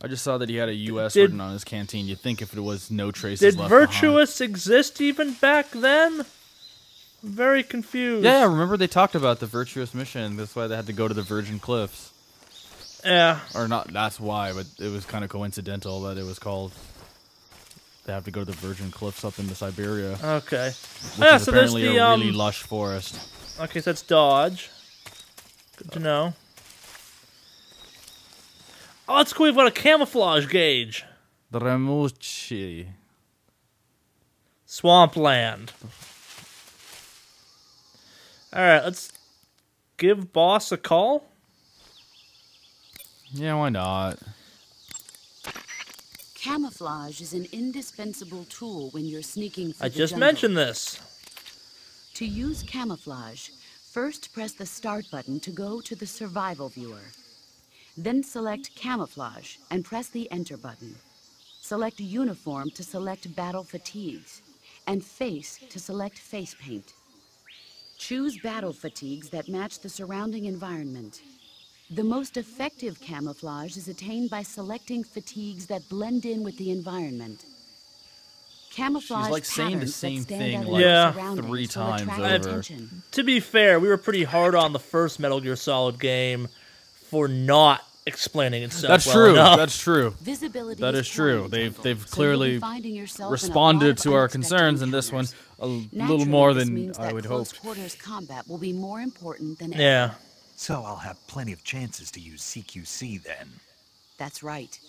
I just saw that he had a U.S. Did- written on his canteen. You'd think if it was no traces Did left Virtuous exist even back then? I'm very confused. behind. Yeah, remember they talked about the Virtuous mission. That's why they had to go to the Virgin Cliffs. Yeah. Or not, that's why, but it was kind of coincidental that it was called. They have to go to the Virgin Cliffs up into Siberia. Okay. Which Yeah, is so there's apparently the a really lush forest. Okay, so that's dodge. Good to know. Oh, that's cool. We've got a camouflage gauge. Dramuchi. Swampland. All right, let's give boss a call. Yeah, why not? Camouflage is an indispensable tool when you're sneaking through I the just jungle. mentioned this. To use camouflage, first press the Start button to go to the Survival viewer. Then select Camouflage and press the Enter button. Select Uniform to select Battle Fatigues, and Face to select Face Paint. Choose battle fatigues that match the surrounding environment. The most effective camouflage is attained by selecting fatigues that blend in with the environment. Camouflage She's like saying the patterns same that stand thing out in like your Yeah. surroundings 3 will times attract over. attention. To be fair, we were pretty hard on the first Metal Gear Solid game for not explaining itself That's well true. enough. That's true. Visibility That is true. plenty They've temple, so clearly you'll be finding yourself in a lot responded of to our unexpected concerns in this one encounters. a little Naturally, more this than means I that would close hope. quarters combat will be more important than ever. Yeah. So I'll have plenty of chances to use CQC then. That's right.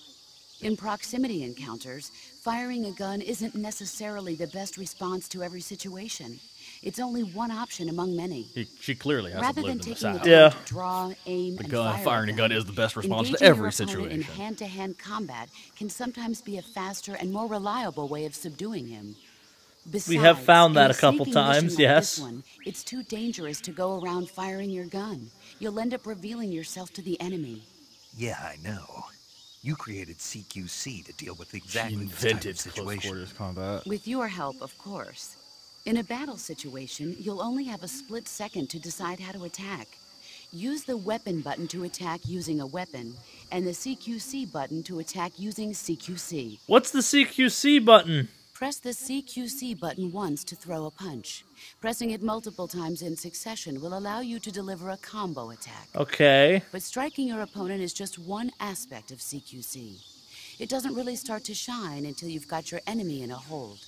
In proximity encounters, firing a gun isn't necessarily the best response to every situation. It's only one option among many. She clearly hasn't Rather than lived in the taking the South. time Yeah. to draw, aim, and gun- fire firing a gun is the best response to engaging every your opponent in situation. hand-to-hand combat can sometimes be a faster and more reliable way of subduing him. Besides, have found that in a couple sneaking mission times, like yes. this one, it's too dangerous to go around firing your gun. You'll end up revealing yourself to the enemy. Yeah, I know. You created CQC to deal with She exactly this type invented of close situation. quarters combat. With your help, of course. In a battle situation, you'll only have a split second to decide how to attack. Use the weapon button to attack using a weapon, and the CQC button to attack using CQC. What's the CQC button? Press the CQC button once to throw a punch. Pressing it multiple times in succession will allow you to deliver a combo attack. Okay. But striking your opponent is just one aspect of CQC. It doesn't really start to shine until you've got your enemy in a hold.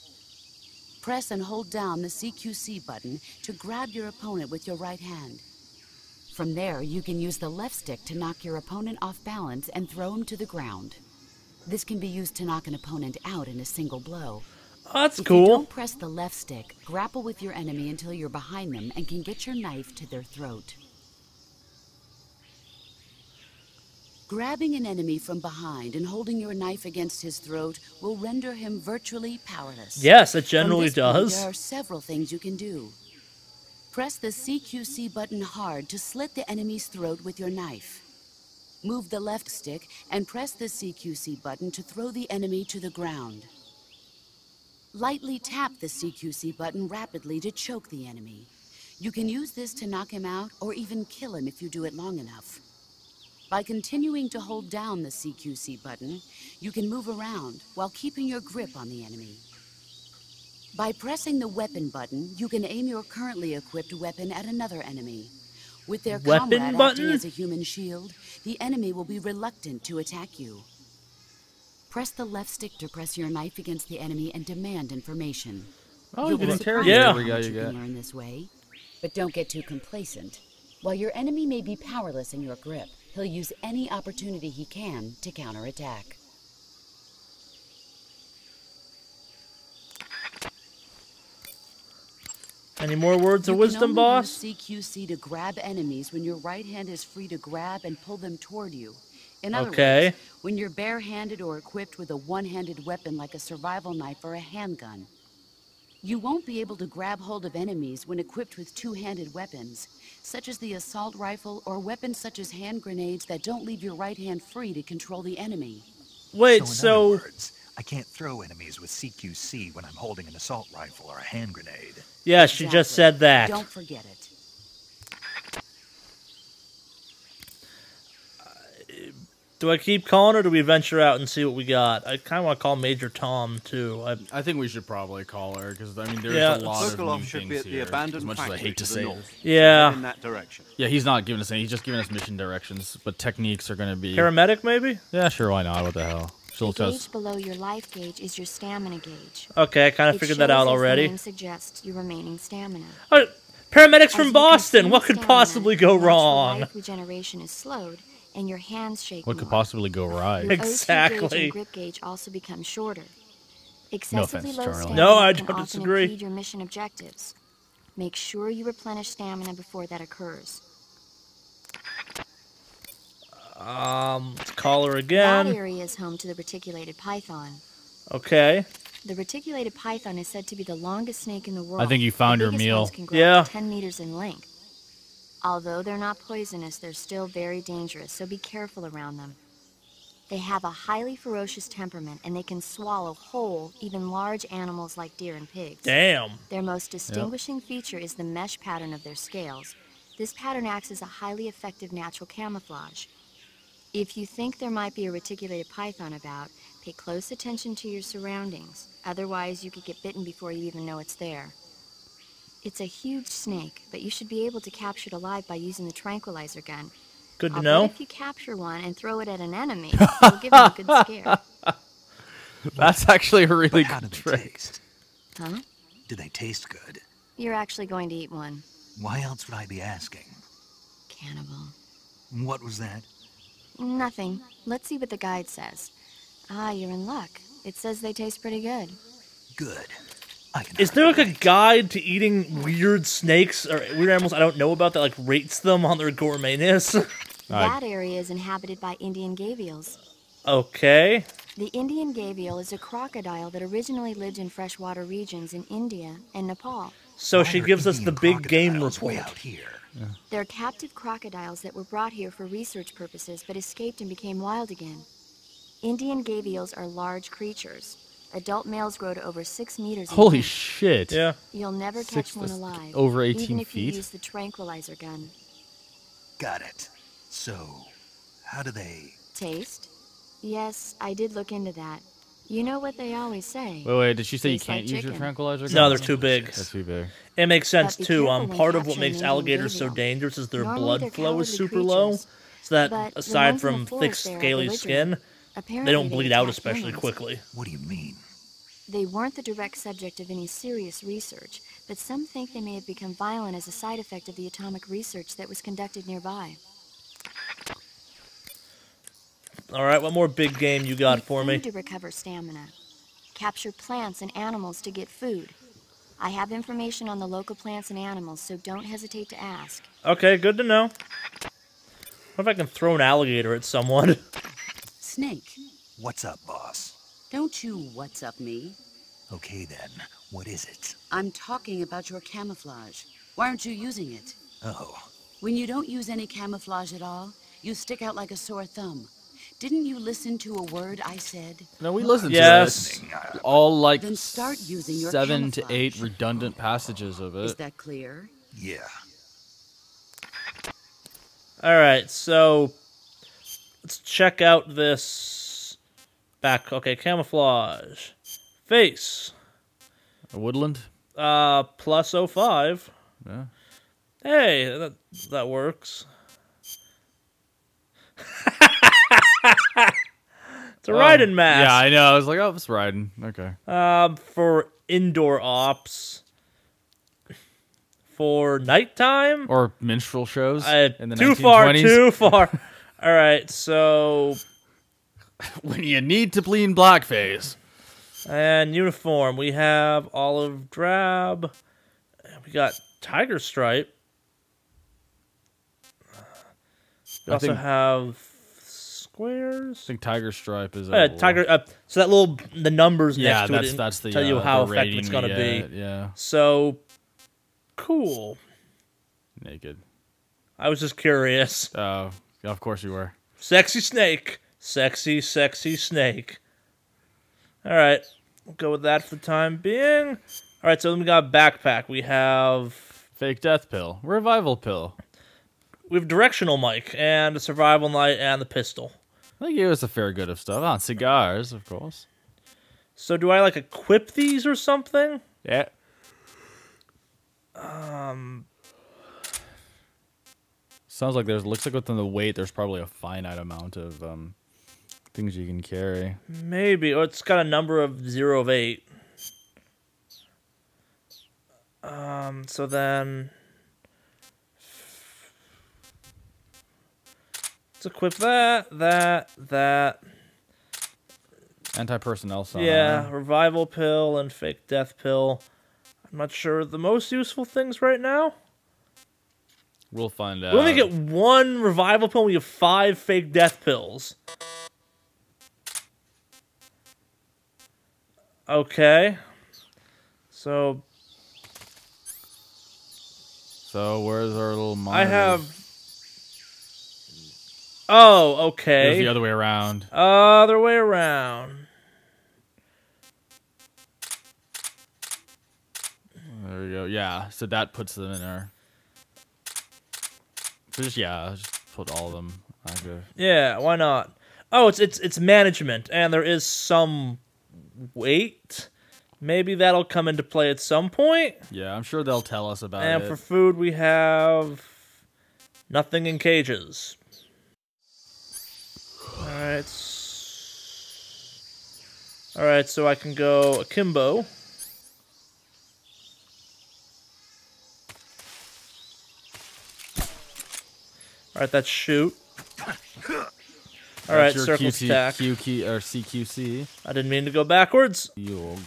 Press and hold down the CQC button to grab your opponent with your right hand. From there, you can use the left stick to knock your opponent off balance and throw him to the ground. This can be used to knock an opponent out in a single blow. Oh, that's If you cool. don't press the left stick, grapple with your enemy until you're behind them and can get your knife to their throat. Grabbing an enemy from behind and holding your knife against his throat will render him virtually powerless. Yes, it From generally this point, does. there are several things you can do. Press the CQC button hard to slit the enemy's throat with your knife. Move the left stick and press the CQC button to throw the enemy to the ground. Lightly tap the CQC button rapidly to choke the enemy. You can use this to knock him out or even kill him if you do it long enough. By continuing to hold down the CQC button, you can move around while keeping your grip on the enemy. By pressing the weapon button, you can aim your currently equipped weapon at another enemy. With their Weapon comrade button? acting as a human shield, the enemy will be reluctant to attack you. Press the left stick to press your knife against the enemy and demand information. Oh, You'll you be can surprised interrogate how every guy much you you can get. learn this way. But don't get too complacent. While your enemy may be powerless in your grip, he'll use any opportunity he can to counterattack. Any more words of You wisdom, can only boss? use CQC to grab enemies when your right hand is free to grab and pull them toward you. In other Okay. words, when you're barehanded or equipped with a one-handed weapon like a survival knife or a handgun. You won't be able to grab hold of enemies when equipped with two-handed weapons, such as the assault rifle or weapons such as hand grenades that don't leave your right hand free to control the enemy. Wait, In so other words, I can't throw enemies with CQC when I'm holding an assault rifle or a hand grenade. yeah, she just Exactly. said that. Don't forget it. Do I keep calling or do we venture out and see what we got? I kind of want to call Major Tom, too. I think we should probably call her, because, I mean, there's Yeah. a lot of Sokolov new should be things at the here, abandoned as much as I factory hate to to say the it. north. Yeah. In that direction. Yeah, he's not giving us any, he's just giving us mission directions, but techniques are going to be... Paramedic, maybe? Yeah, sure, why not? What the hell? She'll The gauge just... below your life gauge is your stamina gauge. Okay, I kind of It figured that shows, out as the already. name suggests, your remaining stamina. Oh, paramedics As from you Boston! consume What could stamina, possibly go natural wrong? Life regeneration is slowed, and your hands shake What could more. possibly go right? Your O2 gauge Exactly. and grip gauge also become shorter. Excessively offense, low Charlie. stamina No, I can don't often disagree. impede your mission objectives. Make sure you replenish stamina before that occurs. Let's call her That again. area is home to the reticulated python. Okay. The reticulated python is said to be the longest snake in the world. I think you found The your biggest meal. ones can grow Yeah. up to 10 meters in length. Although they're not poisonous, they're still very dangerous, so be careful around them. They have a highly ferocious temperament, and they can swallow whole, even large animals like deer and pigs. Damn. Their most distinguishing feature is the mesh pattern of their scales. This pattern acts as a highly effective natural camouflage. If you think there might be a reticulated python about, pay close attention to your surroundings. Otherwise, you could get bitten before you even know it's there. It's a huge snake, but you should be able to capture it alive by using the tranquilizer gun. Good to I'll know. bet if you capture one and throw it at an enemy, you'll give them a good scare. That's actually a really But how do good they trick. taste? Huh? Do they taste good? You're actually going to eat one. Why else would I be asking? Cannibal. What was that? Nothing. Let's see what the guide says. Ah, you're in luck. It says they taste pretty good. Good. I can Is there like a hardly wait. guide to eating weird snakes or weird animals I don't know about that like rates them on their gourmetness? That area is inhabited by Indian gavials. Okay. The Indian gavial is a crocodile that originally lived in freshwater regions in India and Nepal. So Why she are gives us the Indian big game crocodiles way report. out here. They're captive crocodiles that were brought here for research purposes but escaped and became wild again. Indian gavials are large creatures. Adult males grow to over 6 meters in Holy length. shit. Yeah. You'll never Six- catch one alive. over 18 even if you feet? use the tranquilizer gun. Got it. So, how do they... Taste? Yes, I did look into that. You know what they always say. Wait, did she say you Tastes like can't use your chicken. tranquilizer? No, gun? they're too big. That's too big. It makes sense But be too. careful when Part of what capturing makes Indian alligators so gavial. dangerous is their Normally blood they're flow is cowardly super low. creatures, So that but the aside ones in the from thick forest there are scaly belligerent. skin, Apparently they don't bleed out attack especially humans. quickly. What do you mean? They weren't the direct subject of any serious research, but some think they may have become violent as a side effect of the atomic research that was conducted nearby. All right, what more big game you got Eat for food me? to recover stamina. Capture plants and animals to get food. I have information on the local plants and animals, so don't hesitate to ask. Okay, good to know. What if I can throw an alligator at someone? Snake, What's up, boss? don't you what's up me. Okay then, what is it? I'm talking about your camouflage. Why aren't you using it? Oh, When you don't use any camouflage at all, you stick out like a sore thumb. Didn't you listen to a word I said? No, we listened Yes. to it. All like Then start using your 7 to 8 camouflage. redundant passages of Is it. that clear? yeah. All right, so let's check out this back. Okay, camouflage, face, A woodland? plus 05. Yeah. Hey, that works. It's a riding mask. Yeah, I know. I was like, oh, it's riding. Okay. For indoor ops. For nighttime? Or minstrel shows in the Too 1920s. far, too far. All right, so When you need to bleed blackface. and uniform, we have olive drab. We got tiger stripe. We I also think- have I squares. think Tiger Stripe is Tiger. So that little the numbers Yeah, next to it that's the tell you how the effective rating it's we gonna get, be. Yeah, So cool. naked. I was just curious. Oh, yeah, of course you were. Sexy snake. Sexy, sexy snake. All right. We'll go with that for the time being. All right, so then we got backpack. We have Fake death pill, revival pill. directional mic and a survival light and the pistol. They gave us a fair good of stuff. On cigars, of course. So do I like equip these or something? Yeah. Sounds like looks like within the weight there's probably a finite amount of things you can carry. Maybe, or it's got a number of 0 of 8. So then let's equip that. Anti-personnel sign. Yeah, revival pill and fake death pill. I'm not sure the most useful things right now. We'll find out. We only get 1 revival pill. We have 5 fake death pills. Okay. So where's our little monitor? I have. Oh, It okay. was the other way around. Other way around. There we go. Yeah, so that puts them in there. So just put all of them. Yeah, why not? Oh, it's management, and there is some weight. Maybe that'll come into play at some point. Yeah, I'm sure they'll tell us about it. And for food, we have nothing in cages. Alright. Alright, so I can go akimbo. Alright, that's shoot. Alright, circle attack. CQC. I didn't mean to go backwards. Yog.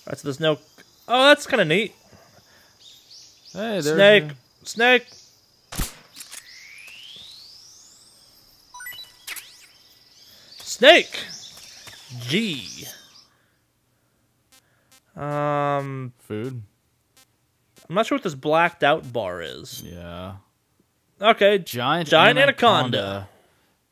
Alright, so there's no... Oh, that's kind of neat. Hey, there's Snake! Snake! Snake! G. Food. I'm not sure what this blacked out bar is. Yeah. Okay, Giant anaconda.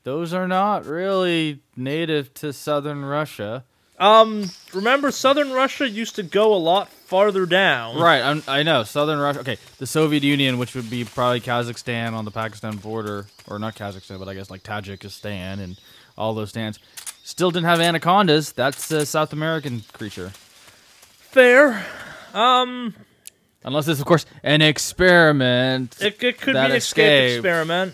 Those are not really native to southern Russia. Remember, southern Russia used to go a lot farther down. Right, I know. Southern Russia. Okay, the Soviet Union, which would be probably Kazakhstan on the Pakistan border, or not Kazakhstan, but I guess like Tajikistan and all those stands, still didn't have anacondas. That's a South American creature. Fair. Unless it's, of course, an experiment. It could be that an escape escaped. experiment.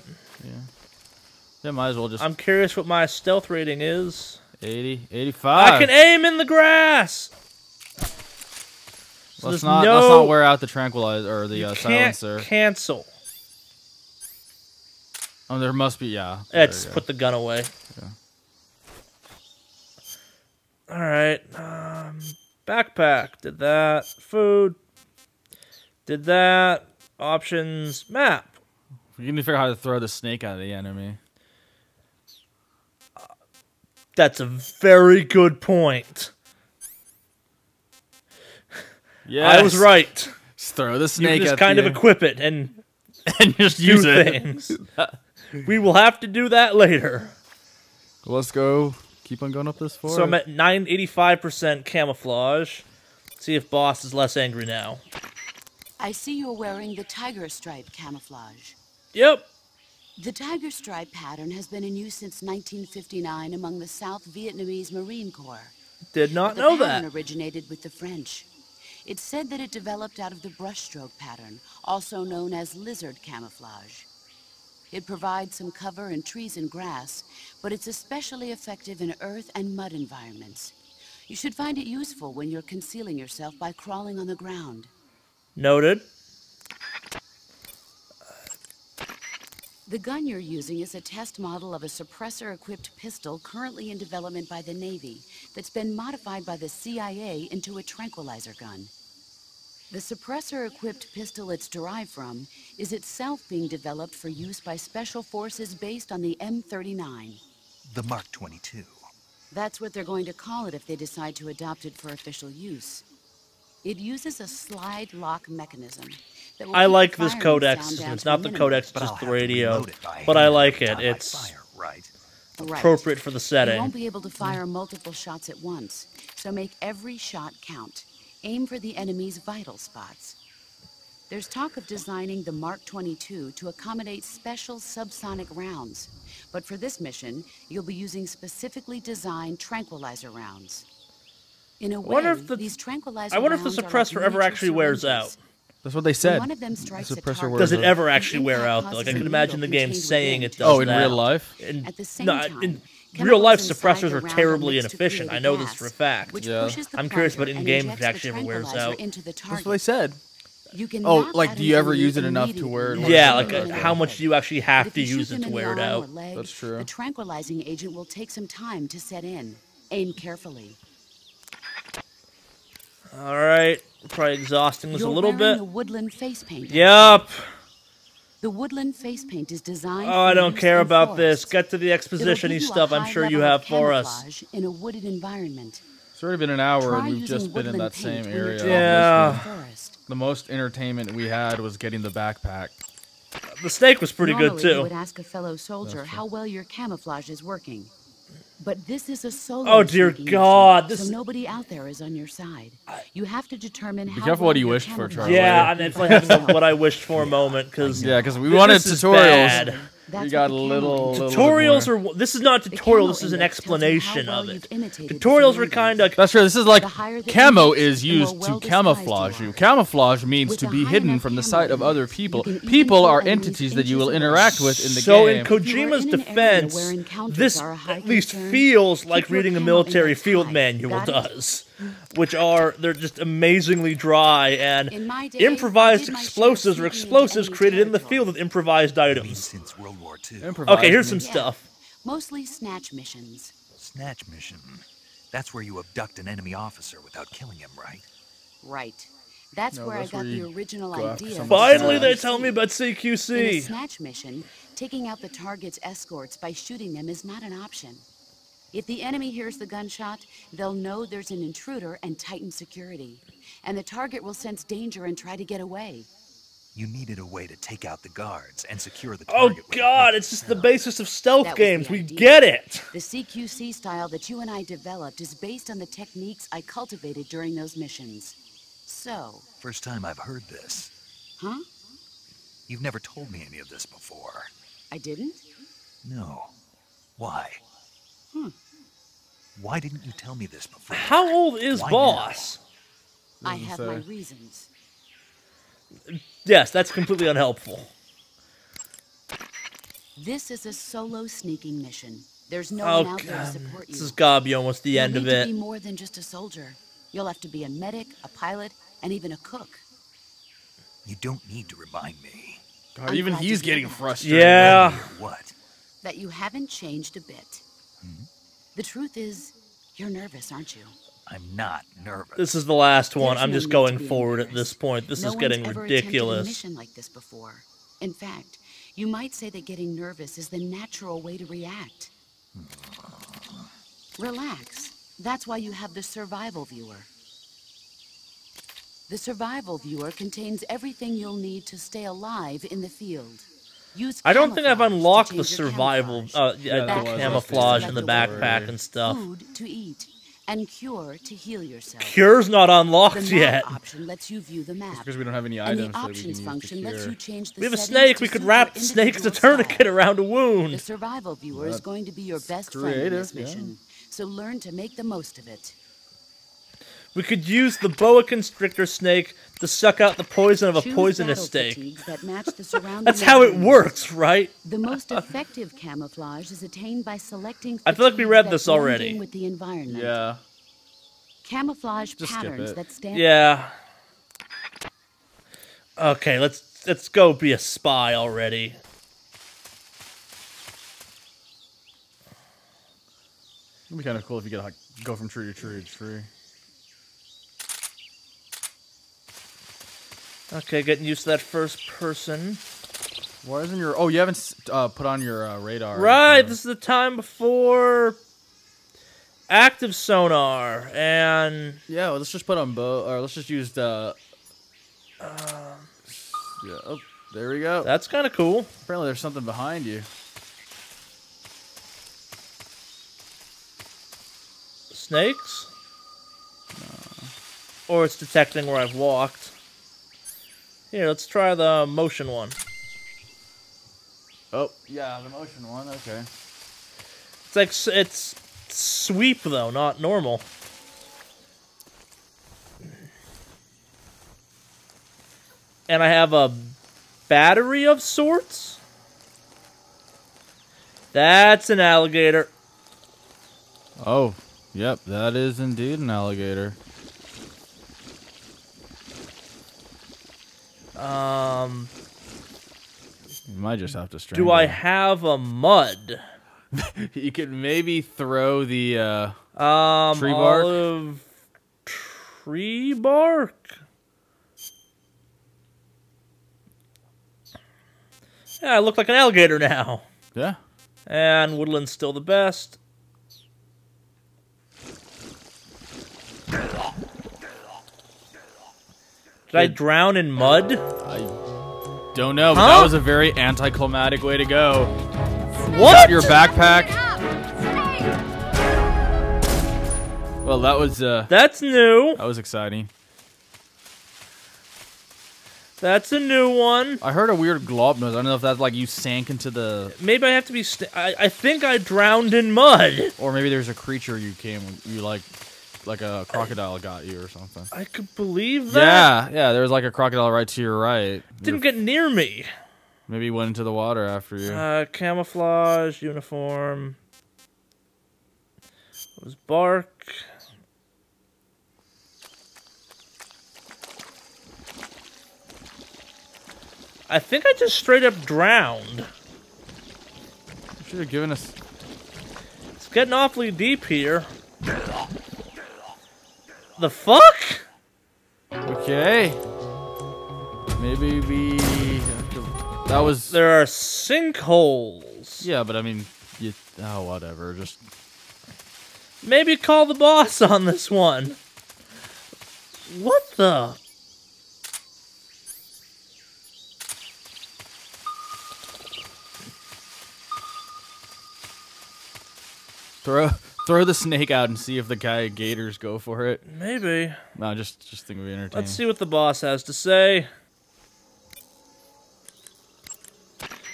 Yeah, might as well just... I'm curious what my stealth rating is. 80, 85. I can aim in the grass! So let's there's not wear out the tranquilizer or the can't silencer. cancel. Oh, there must be, yeah. Let's put the gun away. Yeah. Alright. Backpack. Did that. Food. Did that. Options. Map. We need to figure out how to throw the snake out of the enemy. That's a very good point. Yeah, I was right. Just throw the You snake can just at kind the of equip it and and just do use it. things. We will have to do that later. Let's go. Keep on going up this forest. So I'm at 85% camouflage. See if boss is less angry now. I see you're wearing the tiger stripe camouflage. Yep. The tiger stripe pattern has been in use since 1959 among the South Vietnamese Marine Corps. Did not The know pattern that. originated with the French. It's said that it developed out of the brushstroke pattern, also known as lizard camouflage. It provides some cover in trees and grass, but it's especially effective in earth and mud environments. You should find it useful when you're concealing yourself by crawling on the ground. Noted. The gun you're using is a test model of a suppressor-equipped pistol currently in development by the Navy that's been modified by the CIA into a tranquilizer gun. The suppressor-equipped pistol it's derived from is itself being developed for use by special forces based on the M39. The Mark 22. That's what they're going to call it if they decide to adopt it for official use. It uses a slide lock mechanism. That will I keep like the this firing codex. sound down It's to a not the minimum. codex, But I'll just the have to radio. reload it by But I hand like every it. time I It's fire, right? Right. appropriate for the You setting. won't be able to fire multiple shots at once, so make every shot count. aim for the enemy's vital spots. There's talk of designing the Mark 22 to accommodate special subsonic rounds, but for this mission, you'll be using specifically designed tranquilizer rounds. In a way, wonder if the- these tranquilizer I wonder if the rounds are like suppressor ever miniature actually wears syringes. out. That's what they When said. one of them strikes a suppressor target, wears Does it out. ever the actually wear impact out, though? Like, I causes can a imagine the needle game contained saying within. it does Oh, in that. real life? In, At the same no, time, in chemicals real life, inside suppressors the are round terribly mixed to inefficient. create I a know this gas, for a fact. which Yeah. pushes the I'm curious plunger about and in-game if it injects the actually ever wears tranquilizer out. into the That's what they target. said. You can Oh, knock like, out do you an ever enemy use it enough to where it immediately Yeah, and like shoot them in how the much head. do you actually But have if to you shoot use it them to in the wear it arm out? or leg, That's true. The tranquilizing agent will take some time to set in. Aim carefully. All right, probably exhausting this You're a little wearing bit. the woodland face paint. Yup. The woodland face paint is designed. Oh, I for don't use care in about forests. this. Get to the It'll exposition-y give you a stuff I'm high sure you level of have for us. camouflage in a wooded environment. It's already been an hour, Try and we've using just been in woodland that same paint when you're area. traveling Yeah. through the forest. The most entertainment we had was getting the backpack. The snake was pretty good, Normally, you would too. ask a fellow soldier how well your camouflage is working. But this is a solo Oh, dear sneaking God, mission, this so is- nobody out there is on your side. You have to determine how careful well what you your wished for, camouflage Charlie. Yeah, is. and it's like having the what I wished for moment, because Yeah, because we wanted this is tutorials. bad. That's We what got the a camo little- index little- Tutorials more. are... This is not a The tutorial, camo this is an index tells you how explanation well of you've it. imitated the Tutorials were surroundings. kind of... That's true. This is like The higher the camo image, is the more used to well-disguised camouflage you you. are. Camouflage means With to a be high hidden enough from the camo sight of index, other you people. can even People kill are enemies entities that you inches will away. interact with in the So game. in Kojima's in an area defense, where encounters this are a high at least concern, feels like keep your reading a camo military index field high. manual Got it? does, which are they're just amazingly dry and In my day, improvised I did my share of explosives or sneaking into explosives enemy created in the territory. field with improvised I mean, items. since World War II. Improvise Okay, here's some me. Yeah. stuff. Mostly snatch missions. Snatch mission. That's where you abduct an enemy officer without killing him, right? Right. That's No, where that's I got where the you original go after idea. someone. for Finally, they CQC. tell me about In a CQC. snatch mission, taking out the target's escorts by shooting them is not an option. If the enemy hears the gunshot, they'll know there's an intruder and tighten security. And the target will sense danger and try to get away. You needed a way to take out the guards and secure the Oh target. with a God, hit. it's just the basis of stealth That was the games. We idea. get it. The CQC style that you and I developed is based on the techniques I cultivated during those missions. So, First time I've heard this. huh? You've never told me any of this before. I didn't? No. Why? Why didn't you tell me this before? How old is Why Boss? I does it have say? my reasons. Yes, that's completely unhelpful. This is a solo sneaking mission. There's no Oh one out there to God, support you. this has got to be almost the You'll end of need to it. be more than just a soldier. You'll have to be a medic, a pilot, and even a cook. You don't need to remind me. God, I'm even glad he's to hear getting that. frustrated. Yeah. What? That you haven't changed a bit. The truth is, you're nervous, aren't you? I'm not nervous. This is the last one. There's I'm no just need going to be forward at embarrassed. this point. This No is one's getting ever attempted a ridiculous. mission like this before. In fact, you might say that getting nervous is the natural way to react. Relax. That's why you have the survival viewer. The survival viewer contains everything you'll need to stay alive in the field. Use I don't think I've camouflage to unlocked the change your survival, camouflage. Yeah, the that was camouflage like in the the backpack weapon. and stuff. Food to eat, and cure to heal yourself. Cure's not The unlocked map yet. option lets you view the map. Because we don't have any And items the that we can options use function to lets cure. you change the We have a settings snake. to We could suit wrap your snakes to individual tourniquet style. around a The wound. survival viewer is That's going to be your best friend in creative, this mission. So learn to make the most of it. We could use the boa constrictor snake to suck out the poison of a Choose poisonous battle snake. fatigues that match the surrounding That's how it environment. works, right? The most effective camouflage is attained by selecting I feel like we fatigues read that this blend already. in with the environment. Yeah. Camouflage Just skip patterns it. that stand Yeah. Okay, let's go be a spy already. It'd be kind of cool if you could like go from tree to tree to tree. Okay, getting used to that first person. Why isn't your? Oh, you haven't put on your radar. Right, this is the time before active sonar, and Yeah, well, let's just put on bow, or let's just use the. Yeah. Oh, there we go. that's kind of cool. Apparently, there's something behind you. Snakes? Or it's detecting where I've walked. Here, let's try the motion one. Oh, yeah, the motion one. Okay. It's like it's sweep though, not normal. And I have a battery of sorts. That's an alligator. Oh, yep, that is indeed an alligator. You might just have to strangle Do I him. have a mud? You could maybe throw the tree bark. Olive tree bark? Yeah, I look like an alligator now. Yeah. And woodland's still the best. Did I drown in mud? I don't know, but Huh? that was a very anticlimactic way to go. What? Your backpack. Well, that was That's new. exciting. That's a new one. I heard a weird glop noise. I don't know if that's like you sank into the, Maybe I have to be... I think I drowned in mud. or maybe there's a creature you like a crocodile got you or something. I could believe that. Yeah, there was like a crocodile right to your right. Didn't get near me. Maybe he went into the water after you. Camouflage, uniform. It was bark. I think I just straight up drowned. You should have given us. It's getting awfully deep here. The fuck? Okay. Maybe we. That was. There are sinkholes. Yeah, but I mean, whatever. Just. Maybe call the boss on this one. What the? Throw the snake out and see if the gators go for it. Maybe. No, just think it would be entertaining. Let's see what the boss has to say.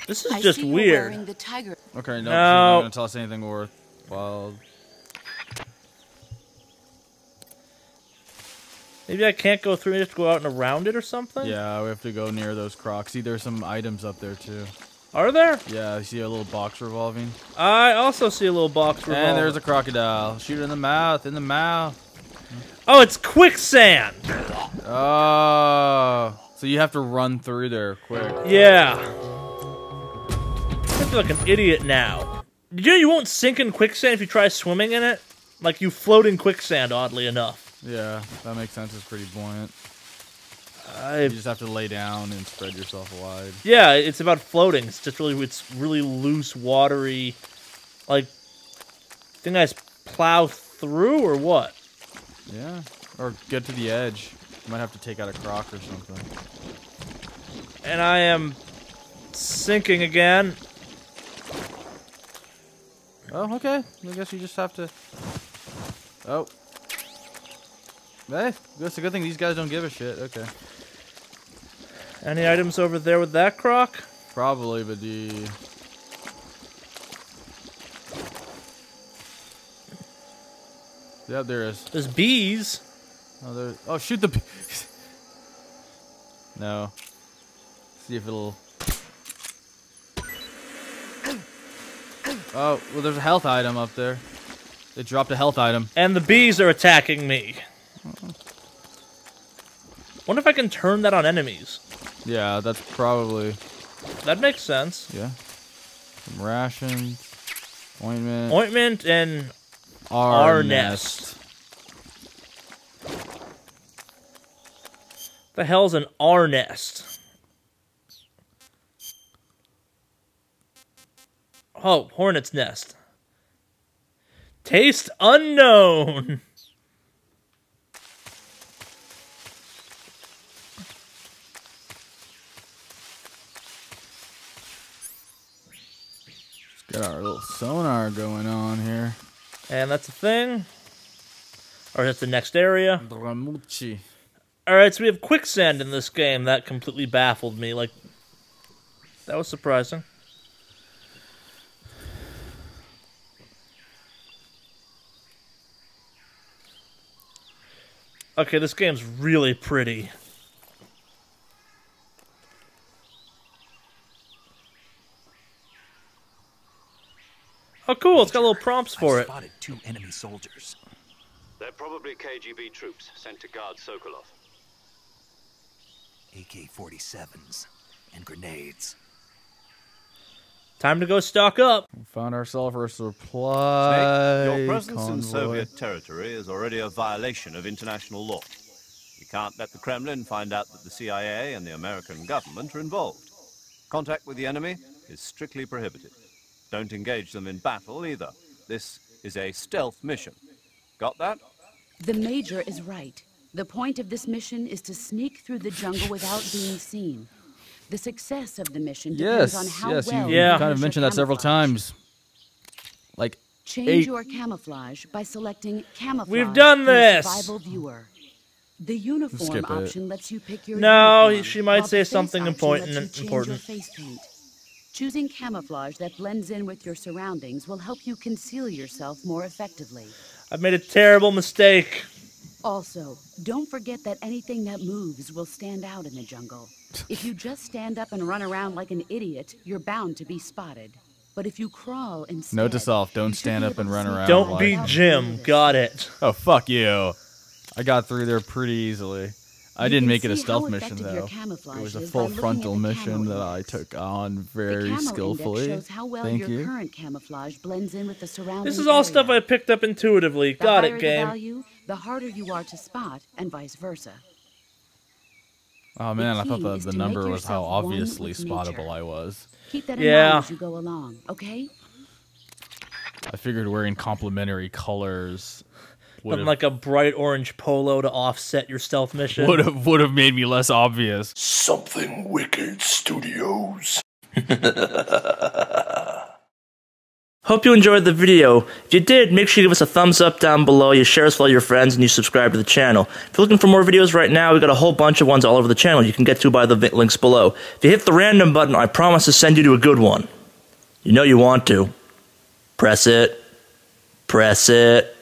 This is I just see you're weird. wearing the tiger. Okay, no, she's No. not gonna tell us anything worthwhile. Maybe I can't go through it, just go out and around it or something? Yeah, we have to go near those crocs. See, there's some items up there too. Are there? Yeah, you see a little box revolving. I also see a little box revolving. And there's a crocodile. Shoot it in the mouth. In the mouth. Oh, it's quicksand! Oh, so you have to run through there quick. Yeah. I feel like an idiot now. Did you know you won't sink in quicksand if you try swimming in it? Like, you float in quicksand, oddly enough. Yeah, that makes sense. It's pretty buoyant. You I just have to lay down and spread yourself wide. Yeah, it's about floating. It's just really loose, watery. Like, think I just plow through or what? Yeah, or get to the edge. You might have to take out a croc or something. And I am sinking again. Oh, okay. I guess you just have to. Oh. Hey, that's a good thing these guys don't give a shit. Okay. Any items over there with that croc? Probably, but the. Yeah, there is. There's bees. Oh, there. Oh, shoot the. No. See if it'll. Oh, well, there's a health item up there. They dropped a health item. And the bees are attacking me. Wonder if I can turn that on enemies. Yeah, that's probably. That makes sense. Yeah. Some rations, ointment, Ointment and our nest. The hell's an R nest? Oh, hornet's nest. Taste unknown. Got our little sonar going on here. And that's a thing. Or that's the next area. Dramucci. Alright, so we have quicksand in this game. That completely baffled me. Like, that was surprising. Okay, this game's really pretty. Oh, cool. It's got little prompts for I've it. spotted 2 enemy soldiers. They're probably KGB troops sent to guard Sokolov. AK-47s and grenades. Time to go stock up. We found ourselves a supply Snake, your presence in convoy. Soviet territory is already a violation of international law. You can't let the Kremlin find out that the CIA and the American government are involved. Contact with the enemy is strictly prohibited. Don't engage them in battle either. This is a stealth mission. Got that? The Major is right. The point of this mission is to sneak through the jungle without being seen. The success of the mission depends on how well you you kind of use mentioned your that several camouflage. times. Like, Change 8. your camouflage by selecting camouflage. We've done in the this! Survival viewer. The uniform Skip it. option lets you pick your No, uniform, she might while say the face something option important. lets you change your face paint. Choosing camouflage that blends in with your surroundings will help you conceal yourself more effectively. I've made a terrible mistake. Also, don't forget that anything that moves will stand out in the jungle. If you just stand up and run around like an idiot, you're bound to be spotted. But if you crawl instead... Note to self, don't you should stand be up able and to run see around Don't like- be Jim. Got it. Oh, fuck you. I got through there pretty easily. I You didn't can make it a see stealth how mission, effective your though. camouflage It was a is by full looking at frontal the mission camo that I index. took on The very camo skillfully. index shows how well Thank your you. current camouflage blends in with the surrounding This is all stuff I area. picked up intuitively. The Got higher it, the game. value, the harder you are to spot, and vice versa. Oh man, I thought key is the to number make was how yourself one obviously with spottable nature. I was. Keep that in Yeah. mind as you go along, okay? I figured wearing complementary colors would Something like a bright orange polo to offset your stealth mission. would have made me less obvious. Something Wicked Studios. Hope you enjoyed the video. If you did, make sure you give us a thumbs up down below, you share us with all your friends, and you subscribe to the channel. If you're looking for more videos right now, we've got a whole bunch of ones all over the channel you can get to by the links below. If you hit the random button, I promise to send you to a good one. You know you want to. Press it. Press it.